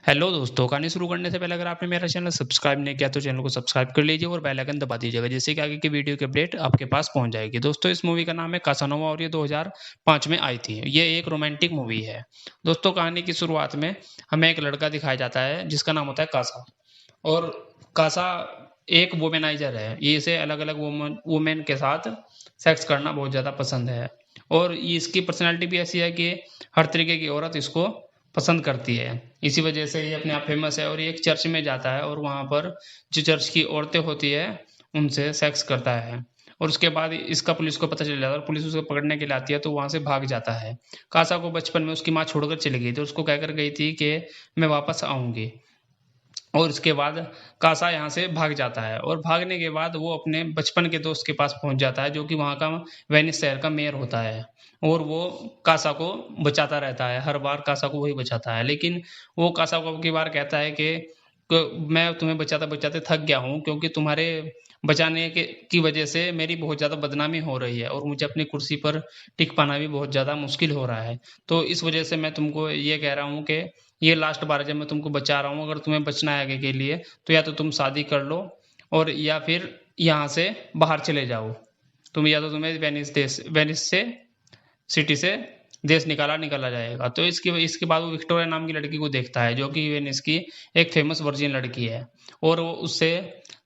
Hello दोस्तों, कहानी शुरू करने से पहले अगर आपने मेरा चैनल सब्सक्राइब नहीं किया तो चैनल को सब्सक्राइब कर लीजिए और बेल आइकन दबा दीजिएगा, जिससे कि आगे की वीडियो की अपडेट आपके पास पहुंच जाएगी। दोस्तों, इस मूवी का नाम है कासानोवा और ये 2005 में आई थी। ये एक रोमांटिक मूवी है। दोस्तों, कहानी की शुरुआत में हमें एक लड़का दिखाया जाता है जिसका नाम होता है कासा। और कासा एक वोमेनाइजर है। ये इसे अलग अलग वुमेन के साथ सेक्स करना बहुत ज़्यादा पसंद है। और ये इसकी पर्सनैलिटी भी ऐसी है कि हर तरीके की औरत इसको पसंद करती है। इसी वजह से ये अपने आप फेमस है और ये एक चर्च में जाता है और वहाँ पर जो चर्च की औरतें होती है उनसे सेक्स करता है। और उसके बाद इसका पुलिस को पता चल जाता है और पुलिस उसको पकड़ने के लिए आती है तो वहाँ से भाग जाता है। कासा को बचपन में उसकी माँ छोड़कर चली गई थी, उसको कहकर गई थी कि मैं वापस आऊँगी। और उसके बाद कासा यहाँ से भाग जाता है और भागने के बाद वो अपने बचपन के दोस्त के पास पहुँच जाता है, जो कि वहाँ का वेनिस शहर का मेयर होता है। और वो कासा को बचाता रहता है, हर बार कासा को वही बचाता है। लेकिन वो कासा को अब की बार कहता है कि मैं तुम्हें बचाते-बचाते थक गया हूँ, क्योंकि तुम्हारे बचाने के की वजह से मेरी बहुत ज़्यादा बदनामी हो रही है और मुझे अपनी कुर्सी पर टिक पाना भी बहुत ज़्यादा मुश्किल हो रहा है। तो इस वजह से मैं तुमको ये कह रहा हूँ कि ये लास्ट बार है जब मैं तुमको बचा रहा हूँ। अगर तुम्हें बचना है आगे के लिए तो या तो तुम शादी कर लो और या फिर यहाँ से बाहर चले जाओ। या तो तुम्हें वेनिस से सिटी से देश निकाला जाएगा। तो इसके बाद वो विक्टोरिया नाम की लड़की को देखता है, जो कि वेनिस की एक फेमस वर्जिन लड़की है। और वो उससे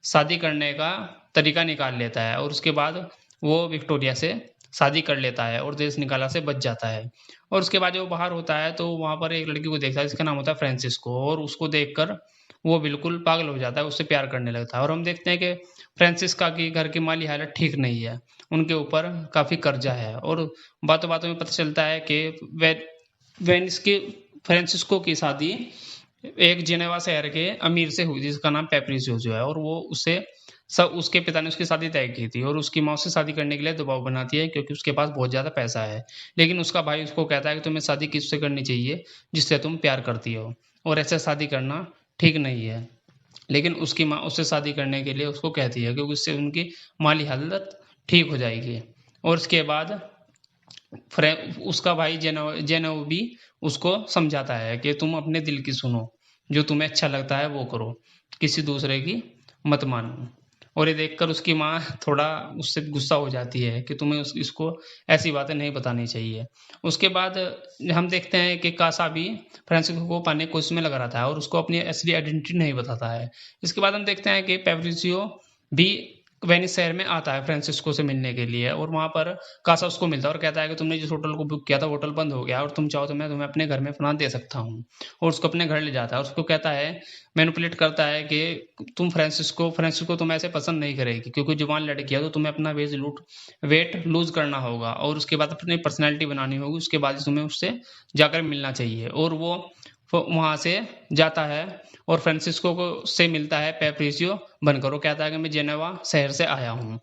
शादी करने का तरीका निकाल लेता है और उसके बाद वो विक्टोरिया से शादी कर लेता है और देश निकाला से बच जाता है। और उसके बाद जब वो बाहर होता है तो वहाँ पर एक लड़की को देखता है जिसका नाम होता है फ्रांसिस्को, और उसको देखकर वो बिल्कुल पागल हो जाता है, उससे प्यार करने लगता है। और हम देखते हैं कि फ्रांसिस्का की घर की माली हालत ठीक नहीं है, उनके ऊपर काफ़ी कर्जा है। और बातों-बातों में पता चलता है कि वे वेनिस के फ्रांसिस्को की शादी एक जेनेवा शहर के अमीर से हुई जिसका नाम पेप्रिसियो जो है। और वो उससे सब उसके पिता ने उसकी शादी तय की थी और उसकी माँ उससे शादी करने के लिए दबाव बनाती है, क्योंकि उसके पास बहुत ज़्यादा पैसा है। लेकिन उसका भाई उसको कहता है कि तुम्हें शादी किससे करनी चाहिए जिससे तुम प्यार करती हो, और ऐसे शादी करना ठीक नहीं है। लेकिन उसकी माँ उससे शादी करने के लिए उसको कहती है, क्योंकि उससे उनकी माली हालत ठीक हो जाएगी। और उसके बाद उसका भाई जेनो भी उसको समझाता है कि तुम अपने दिल की सुनो, जो तुम्हें अच्छा लगता है वो करो, किसी दूसरे की मत मानो। और ये देखकर उसकी माँ थोड़ा उससे गुस्सा हो जाती है कि तुम्हें इसको ऐसी बातें नहीं बतानी चाहिए। उसके बाद हम देखते हैं कि कासा भी फ्रांसिस्को को पाने की कोशिश में लगा रहता है और उसको अपनी असली आइडेंटिटी नहीं बताता है। इसके बाद हम देखते हैं कि पेब्रिजियो भी वेनिस शहर में आता है फ्रांसिस्को से मिलने के लिए, और वहाँ पर कासा उसको मिलता है और कहता है कि तुमने जिस होटल को बुक किया था होटल बंद हो गया और तुम चाहो तो मैं तुम्हें अपने घर में पनाह दे सकता हूँ। और उसको अपने घर ले जाता है और उसको कहता है, मैनिपुलेट करता है कि फ्रांसिस्को तुम्हें ऐसे पसंद नहीं करेगी, क्योंकि जवान लड़की है तो तुम्हें अपना वेट लूज करना होगा और उसके बाद अपनी पर्सनैलिटी बनानी होगी, उसके बाद ही तुम्हें उससे जाकर मिलना चाहिए। और वो वहाँ से जाता है और फ्रांसिस्को को से मिलता है पेप्रिसियो बनकर। वो कहता है कि मैं जेनेवा शहर से आया हूँ।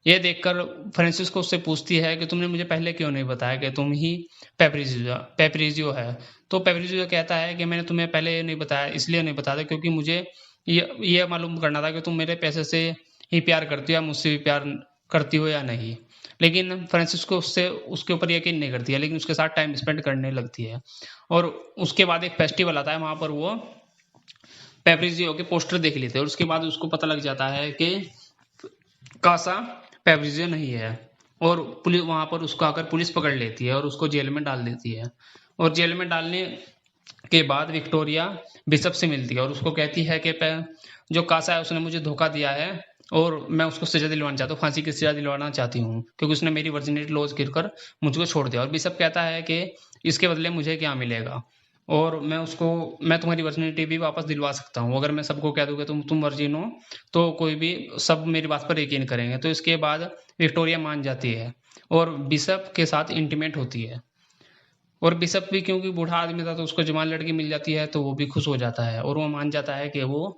ये देखकर फ्रांसिस्को उससे पूछती है कि तुमने मुझे पहले क्यों नहीं बताया कि तुम ही पेप्रिजियो है। तो पेप्रिजियो कहता है कि मैंने तुम्हें पहले ये नहीं बताया, इसलिए नहीं बताया क्योंकि मुझे ये मालूम करना था कि तुम मेरे पैसे से ही प्यार करती हो या मुझसे भी प्यार करती हो या नहीं। लेकिन फ्रांसिस्को उससे उसके ऊपर यकीन नहीं करती है, लेकिन उसके साथ टाइम स्पेंड करने लगती है। और उसके बाद एक फेस्टिवल आता है, वहाँ पर वो पेप्रिजियो के पोस्टर देख लेते हैं और उसके बाद उसको पता लग जाता है कि कासा पेप्रिजियो नहीं है। और पुलिस वहां पर उसको आकर पुलिस पकड़ लेती है और उसको जेल में डाल देती है। और जेल में डालने के बाद विक्टोरिया बिशप से मिलती है और उसको कहती है कि जो कासा है उसने मुझे धोखा दिया है और मैं उसको सजा दिलवाना चाहता हूँ, फांसी की सजा दिलवाना चाहती हूँ, क्योंकि उसने मेरी वर्जिनिटी लॉज गिरकर मुझको छोड़ दिया। और बिशप कहता है कि इसके बदले मुझे क्या मिलेगा, और मैं तुम्हारी वर्जिनिटी भी वापस दिलवा सकता हूँ। अगर मैं सबको कह दूँ कि तुम वर्जिन हो तो कोई भी सब मेरी बात पर यकीन करेंगे। तो इसके बाद विक्टोरिया मान जाती है और बिशप के साथ इंटीमेट होती है। और बिशप भी क्योंकि बूढ़ा आदमी था तो उसको जवान लड़की मिल जाती है तो वो भी खुश हो जाता है और वो मान जाता है कि वो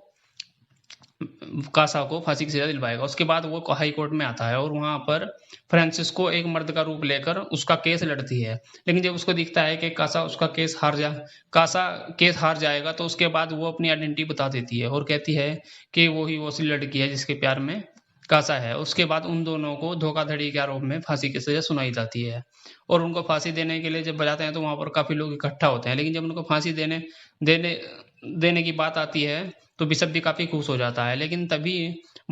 कासा को फांसी की सजा दिलवाएगा। उसके बाद वो हाई कोर्ट में आता है और वहां पर फ्रांसिस्को एक मर्द का रूप लेकर उसका केस लड़ती है। लेकिन जब उसको दिखता है कि कासा केस हार जाएगा तो उसके बाद वो अपनी आइडेंटिटी बता देती है और कहती है कि वो असली लड़की है जिसके प्यार में कासा है। उसके बाद उन दोनों को धोखाधड़ी के आरोप में फांसी की सजा सुनाई जाती है। और उनको फांसी देने के लिए जब बजाते हैं तो वहां पर काफी लोग इकट्ठा होते हैं, लेकिन जब उनको फांसी देने देने देने की बात आती है तो बिशप भी काफ़ी खुश हो जाता है, लेकिन तभी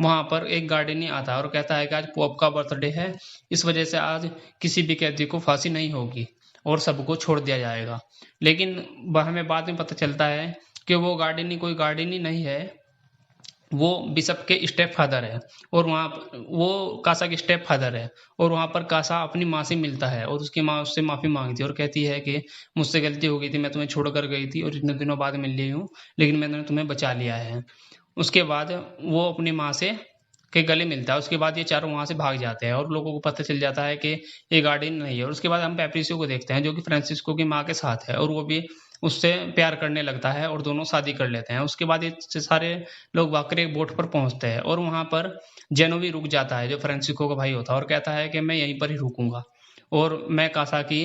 वहाँ पर एक गार्डियन आता है और कहता है कि आज पोप का बर्थडे है, इस वजह से आज किसी भी कैदी को फांसी नहीं होगी और सबको छोड़ दिया जाएगा। लेकिन हमें बाद में पता चलता है कि वो गार्डियन कोई गार्डियन ही नहीं है, वो बिशप के स्टेप फादर है और वहाँ वो कासा के स्टेप फादर है और वहाँ पर कासा अपनी माँ से मिलता है और उसकी माँ उससे माफ़ी मांगती है और कहती है कि मुझसे गलती हो गई थी, मैं तुम्हें छोड़कर गई थी और इतने दिनों बाद मिल रही हूँ, लेकिन मैंने तुम्हें बचा लिया है। उसके बाद वो अपनी माँ से के गले मिलता है। उसके बाद ये चारों वहाँ से भाग जाते हैं और लोगों को पता चल जाता है कि ये गार्डियन नहीं है। और उसके बाद हम पेप्रिसियो को देखते हैं जो कि फ्रांसिस्को की माँ के साथ है और वो भी उससे प्यार करने लगता है और दोनों शादी कर लेते हैं। उसके बाद ये सारे लोग भागकर एक बोट पर पहुंचते हैं और वहाँ पर जेनोवी रुक जाता है जो फ्रांसिस्को का भाई होता है और कहता है कि मैं यहीं पर ही रुकूंगा और मैं कासा की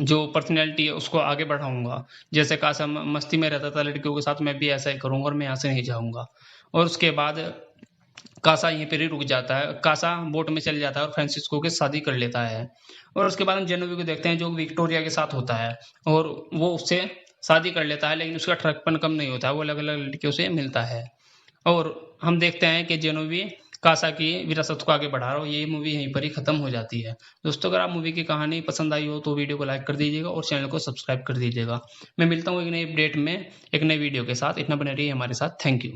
जो पर्सनैलिटी है उसको आगे बढ़ाऊंगा। जैसे कासा मस्ती में रहता था लड़कियों के साथ, मैं भी ऐसा ही करूंगा और मैं यहाँ से नहीं जाऊंगा। और उसके बाद कासा यहीं पर ही रुक जाता है, कासा बोट में चल जाता है और फ्रांसिस्को के शादी कर लेता है। और उसके बाद हम जेनोवी को देखते हैं जो विक्टोरिया के साथ होता है और वो उससे शादी कर लेता है, लेकिन उसका ठरकपन कम नहीं होता, वो अलग अलग लड़कियों से मिलता है। और हम देखते हैं कि जेनोवी कासा की विरासत को आगे बढ़ा रहा हो। ये मूवी यहीं पर ही खत्म हो जाती है। दोस्तों अगर आप मूवी की कहानी पसंद आई हो तो वीडियो को लाइक कर दीजिएगा और चैनल को सब्सक्राइब कर दीजिएगा। मैं मिलता हूँ एक नई अपडेट में एक नई वीडियो के साथ। इतना बने रहिए हमारे साथ। Thank you.